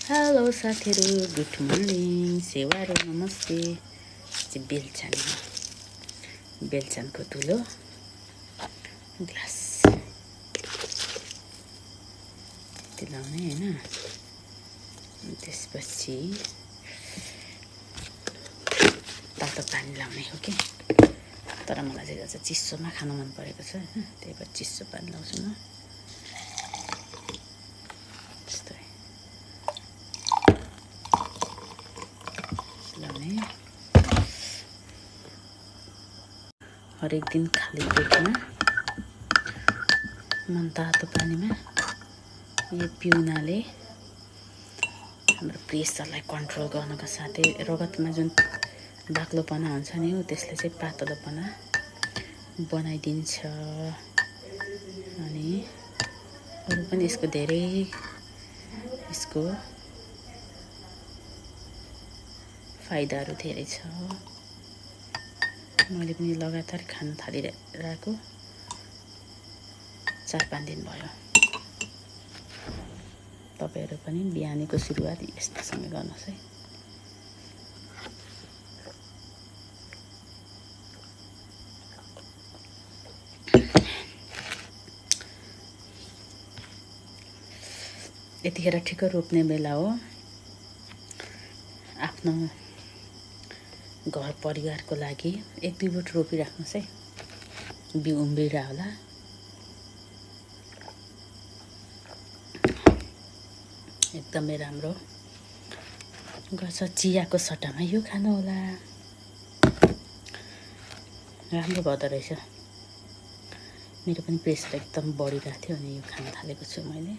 Hello साथीहरु, good morning, सेवाहरू नमस्ते। चाहिँ बेलचानको धुलो ग्लास यति लाउने हैन। त्यसपछि तातो पानी लाउने हो कि, तर मलाई चाहिँ आज चिसोमा खानु मन परेको छ हैन, त्यही भएर चिसो पानी लाउँछु म। हरेक दिन खाली पेटमा मन तातो पानीमा यो पिउनाले हाम्रो प्रेसरलाई कन्ट्रोल गर्नको साथै रगतमा जुन बाक्लोपना हुन्छ नि त्यसले चाहिँ पातलोपना बनाइदिन्छ। अनि अरु पनि यसको धेरै फाइदाहरू धेरै छ। मैले पनि लगातार खान थालिरहेको 4-5 दिन भयो। तपाईहरु पनि बिहानीको सुरुवात यस्तोसँग गर्नुस् है। यतिखेर ठिक्क रोप्ने बेला हो। आफ्नो घर परिवारको लागि 1-2 बोट रोपिराख्नुस् है। बिउ उम्रिरा होला। एकदमै राम्रो गर्छ। चियाको सट्टामा यो खानु होला। राम्रो भदो रहेछ। मेरो पनि प्रेसर एकदम बढिरहेको थियो अनि यो खान थालेको छु मैले।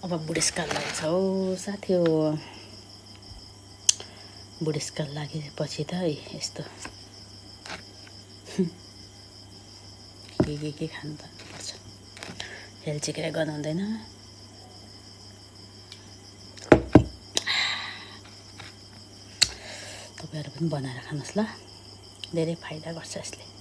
अब बुढेसकाल लाग्छ हो साथी हो। बुढेसकाल लागेपछि त यस्तो के खानु त पर्छ। हेल्थ चेक गर्नु हुँदैन। तपाईहरु पनि बनाएर खानुस् ल। धेरै फाइदा गर्छ यसले।